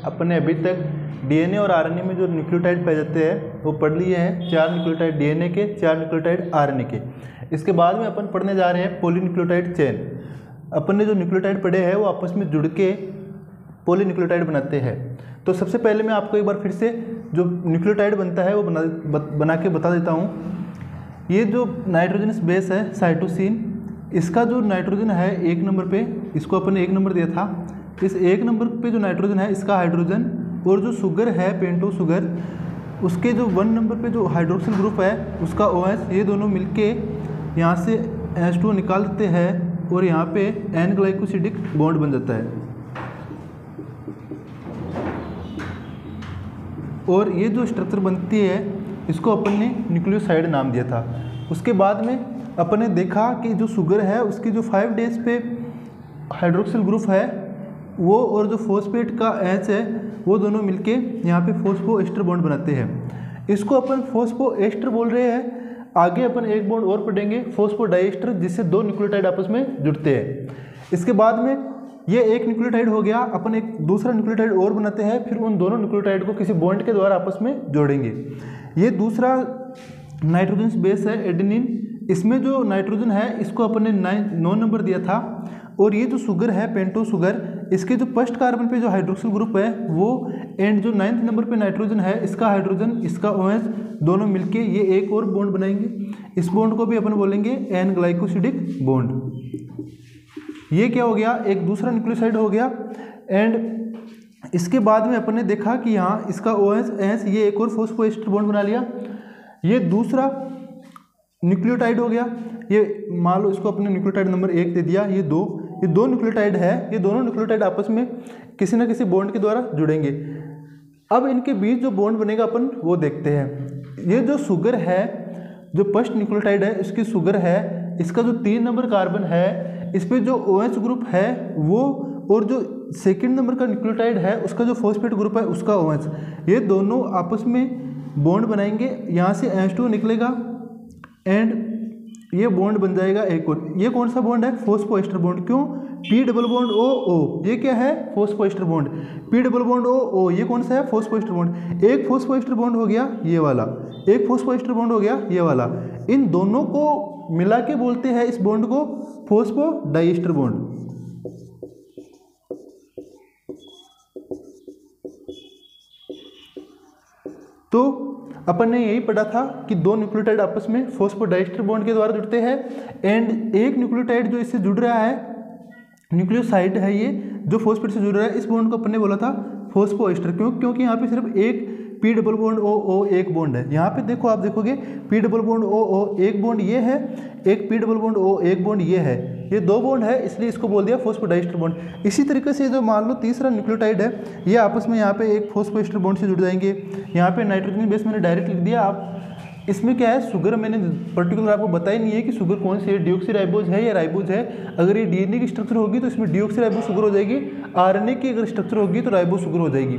अपने अभी तक डीएनए और आरएनए में जो न्यूक्लियोटाइड पाए जाते हैं वो पढ़ लिए हैं। 4 न्यूक्लियोटाइड डीएनए के, 4 न्यूक्लियोटाइड आरएनए के। इसके बाद में अपन पढ़ने जा रहे हैं पॉलीन्यूक्लियोटाइड चेन। अपन ने जो न्यूक्लियोटाइड पढ़े हैं वो आपस में जुड़ के पॉलीन्यूक्लियोटाइड बनाते हैं। तो सबसे पहले मैं आपको एक बार फिर से जो न्यूक्लियोटाइड बनता है वो बना के बता देता हूँ। ये जो नाइट्रोजनस बेस है साइटोसिन, इसका जो नाइट्रोजन है 1 नंबर पे, इसको अपन ने 1 नंबर दिया था। इस 1 नंबर पे जो नाइट्रोजन है इसका हाइड्रोजन, और जो शुगर है पेंटो शुगर, उसके जो 1 नंबर पे जो हाइड्रोक्सिल ग्रुप है उसका OH, ये दोनों मिलके यहाँ से H2O निकाल देते हैं और यहाँ पे एन ग्लाइकोसिडिक बॉन्ड बन जाता है। और ये जो स्ट्रक्चर बनती है इसको अपन ने न्यूक्लियोसाइड नाम दिया था। उसके बाद में अपन ने देखा कि जो शुगर है उसकी जो 5 डेज पे हाइड्रोक्सिल ग्रुप है वो, और जो फॉस्फेट का H है वो दोनों मिलके यहाँ पे फॉस्फोएस्टर बॉन्ड बनाते हैं। इसको अपन फॉस्फोएस्टर बोल रहे हैं। आगे अपन एक बॉन्ड और पढ़ेंगे फॉस्फोडाइएस्टर, जिससे 2 न्यूक्लियोटाइड आपस में जुड़ते हैं। इसके बाद में ये एक न्यूक्लियोटाइड हो गया, अपन एक दूसरा न्यूक्लियोटाइड और बनाते हैं, फिर उन दोनों न्यूक्लियोटाइड को किसी बॉन्ड के द्वारा आपस में जोड़ेंगे। ये दूसरा नाइट्रोजन बेस है एडेनिन। इसमें जो नाइट्रोजन है इसको अपन ने 9 नंबर दिया था। और ये जो शुगर है पेंटो शुगर, इसके जो फर्स्ट कार्बन पे जो हाइड्रोक्सिल ग्रुप है वो, एंड जो 9th नंबर पे नाइट्रोजन है इसका हाइड्रोजन, इसका OH, दोनों मिलके ये एक और बॉन्ड बनाएंगे। इस बॉन्ड को भी अपन बोलेंगे एन ग्लाइकोसिडिक बॉन्ड। ये क्या हो गया, एक दूसरा न्यूक्लियोसाइड हो गया। एंड इसके बाद में अपन ने देखा कि यहाँ इसका OH ये एक और फॉस्फोएस्टर बॉन्ड बना लिया। ये दूसरा न्यूक्लियोटाइड हो गया। ये मान लो इसको अपने न्यूक्लियोटाइड नंबर 1 दे दिया। ये दो न्यूक्लियोटाइड है। ये दोनों न्यूक्लियोटाइड आपस में किसी न किसी बॉन्ड के द्वारा जुड़ेंगे। अब इनके बीच जो बॉन्ड बनेगा अपन वो देखते हैं। ये जो शुगर है, जो फर्स्ट न्यूक्लियोटाइड है इसकी शुगर है, इसका जो 3 नंबर कार्बन है इस पर जो OH ग्रुप है वो, और जो सेकेंड नंबर का न्यूक्लियोटाइड है उसका जो फॉस्फेट ग्रुप है उसका OH, ये दोनों आपस में बॉन्ड बनाएंगे। यहाँ से H2O निकलेगा एंड ये बॉन्ड बन जाएगा एक और। ये कौन सा बॉन्ड है, फॉस्फोएस्टर बॉन्ड। क्यों, P डबल बॉन्ड O। ये क्या है, phosphoester bond. P double bond O, ये कौन सा है, फॉस्फोएस्टर बॉन्ड। एक फॉस्फोएस्टर बॉन्ड हो गया ये वाला, एक फॉस्फोएस्टर बॉन्ड हो गया ये वाला। इन दोनों को मिला के बोलते हैं इस बॉन्ड को फॉस्फोडाइएस्टर बॉन्ड। तो अपन ने यही पढ़ा था कि 2 न्यूक्लियोटाइड आपस में फॉस्फोडाइएस्टर बॉन्ड के द्वारा जुड़ते हैं। एंड एक न्यूक्लियोटाइड जो इससे जुड़ रहा है, न्यूक्लियोसाइड है ये, जो फॉस्फेट से जुड़ रहा है, इस बॉन्ड को अपन ने बोला था फॉस्फोएस्टर। क्योंकि यहाँ पे सिर्फ एक P डबल बॉन्ड O एक बॉन्ड है। यहाँ पे देखो, आप देखोगे P डबल बॉन्ड O एक बॉन्ड ये है, एक P डबल बॉन्ड O एक बॉन्ड ये है। ये 2 बॉन्ड है, इसलिए इसको बोल दिया फॉस्फोडाइएस्टर बॉन्ड। इसी तरीके से जो मान लो तीसरा न्यूक्लियोटाइड है, ये आपस में यहाँ पे एक फॉस्फोएस्टर बॉन्ड से जुड़ जाएंगे। यहाँ पे नाइट्रोजन बेस मैंने डायरेक्ट लिख दिया। आप इसमें क्या है, शुगर मैंने पर्टिकुलर आपको बताया नहीं है कि शुगर कौन सी है, डीऑक्सीराइबोज है या राइबोज है। अगर ये डीएनए की स्ट्रक्चर होगी तो इसमें डीऑक्सीराइबोज शुगर हो जाएगी, आरएनए की अगर स्ट्रक्चर होगी तो राइबोज शुगर हो जाएगी।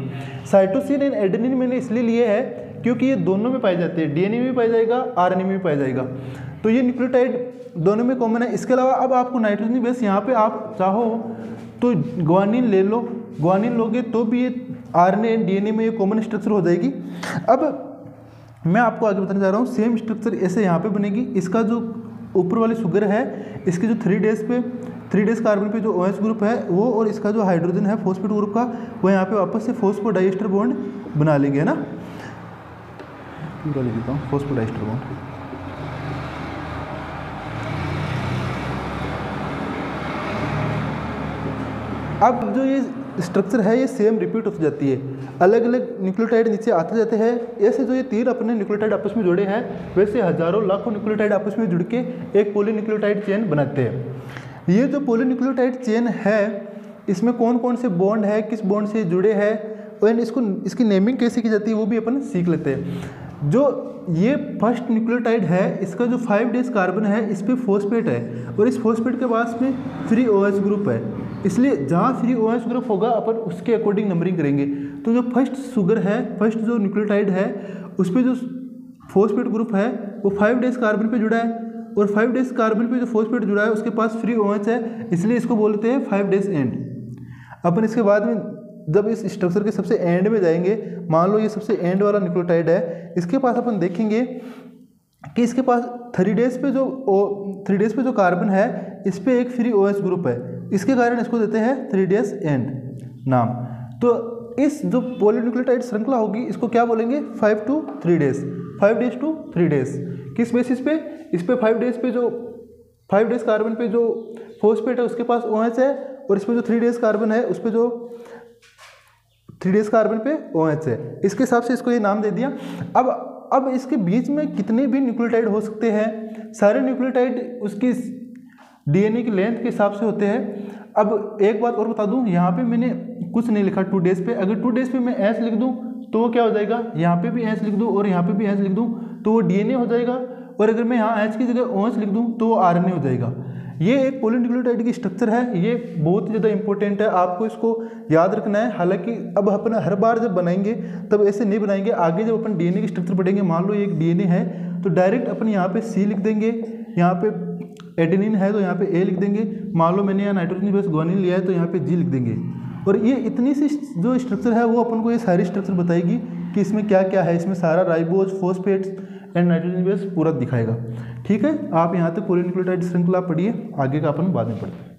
साइटोसिन एंड एडेनिन मैंने इसलिए लिए है क्योंकि ये दोनों में पाए जाते हैं, डीएनए में भी पाया जाएगा, आरएनए में भी पाया जाएगा। तो ये न्यूक्लियोटाइड दोनों में कॉमन है। इसके अलावा अब आपको नाइट्रोजन बेस, यहाँ पे आप चाहो तो ग्वानिन ले लो, ग्वानिन लोगे तो भी ये आरएनए डीएनए में ये कॉमन स्ट्रक्चर हो जाएगी। अब मैं आपको आगे बताने जा रहा हूँ, सेम स्ट्रक्चर ऐसे यहाँ पे बनेगी। इसका जो ऊपर वाली शुगर है, इसकी जो 3 डेज कार्बन पे जो OH ग्रुप है वो, और इसका जो हाइड्रोजन है फॉस्फेट ग्रुप का, वो यहाँ पे वापस से फॉस्फोडाइएस्टर बॉन्ड बना लेंगे, है ना। पूरा लिख देता हूँ, फॉस्फोडाइएस्टर बॉन्ड। अब जो ये स्ट्रक्चर है ये सेम रिपीट होती जाती है, अलग अलग न्यूक्लियोटाइड नीचे आते जाते हैं। ऐसे जो ये 3 अपने न्यूक्लियोटाइड आपस में जुड़े हैं, वैसे हजारों लाखों न्यूक्लियोटाइड आपस में जुड़ के एक पॉलीन्यूक्लियोटाइड चेन बनाते हैं। ये जो पॉलीन्यूक्लियोटाइड चेन है, इसमें कौन कौन से बॉन्ड है, किस बॉन्ड से जुड़े हैं, और इसकी नेमिंग कैसे की जाती है वो भी अपन सीख लेते हैं। जो ये फर्स्ट न्यूक्लियोटाइड है, इसका जो 5 डेज कार्बन है इस पर फॉस्फेट है, और इस फॉस्फेट के पास में फ्री OH ग्रुप है, इसलिए जहाँ फ्री OH ग्रुप होगा अपन उसके अकॉर्डिंग नंबरिंग करेंगे। तो जो फर्स्ट शुगर है, फर्स्ट जो न्यूक्लियोटाइड है, उस पर जो फॉस्फेट ग्रुप है वो 5 डेज कार्बन पे जुड़ा है, और 5 डेज कार्बन पे जो फॉस्फेट जुड़ा है उसके पास फ्री OH है, इसलिए इसको बोलते हैं 5 डेज एंड। अपन इसके बाद में जब इस स्ट्रक्चर के सबसे एंड में जाएंगे, मान लो ये सबसे एंड वाला न्यूक्लियोटाइड है, इसके पास अपन देखेंगे कि इसके पास 3 डेज पे जो कार्बन है इस पे एक फ्री OH ग्रुप है, इसके कारण इसको देते हैं 3 डेज एंड नाम। तो इस जो पॉलीन्यूक्लियोटाइड श्रृंखला होगी इसको क्या बोलेंगे, 5 to 3 days, 5 days to 3 days। किस बेसिस पे, इस पे 5 डेज पे जो 5 डेज कार्बन पे जो फॉस्फेट है उसके पास OH है, और इस पे जो 3 डेज कार्बन है उस पे जो 3 डेज कार्बन पे OH है, इसके हिसाब से इसको ये नाम दे दिया। अब इसके बीच में कितने भी न्यूक्लियोटाइड हो सकते हैं, सारे न्यूक्लियोटाइड उसकी DNA की लेंथ के हिसाब से होते हैं। अब एक बात और बता दूं, यहाँ पे मैंने कुछ नहीं लिखा 2 डेज पे, अगर 2 डेज पे मैं S लिख दूं तो वो क्या हो जाएगा, यहाँ पे भी S लिख दूं और यहाँ पे भी S लिख दूं तो वो DNA हो जाएगा, और अगर मैं यहाँ H की जगह OH लिख दूं तो वो RNA हो जाएगा। ये एक पॉलीन्यूक्लियोटाइड की स्ट्रक्चर है, ये बहुत ज़्यादा इंपॉर्टेंट है, आपको इसको याद रखना है। हालांकि अब अपन हर बार जब बनाएंगे तब ऐसे नहीं बनाएंगे, आगे जब अपन DNA की स्ट्रक्चर पढ़ेंगे, मान लो ये एक DNA है तो डायरेक्ट अपन यहाँ पे C लिख देंगे, यहाँ पे एडेनिन है तो यहाँ पे A लिख देंगे, मान लो मैंने यहाँ नाइट्रोजन बेस ग्वानिन लिया है तो यहाँ पे G लिख देंगे। और ये इतनी सी जो स्ट्रक्चर है वो अपन को ये सारी स्ट्रक्चर बताएगी कि इसमें क्या क्या है, इसमें सारा ribose, phosphates and nitrogen base पूरा दिखाएगा। ठीक है, आप यहाँ तक पॉलीन्यूक्लियोटाइड श्रृंखला पढ़िए, आगे का अपन बाद में पढ़ते हैं।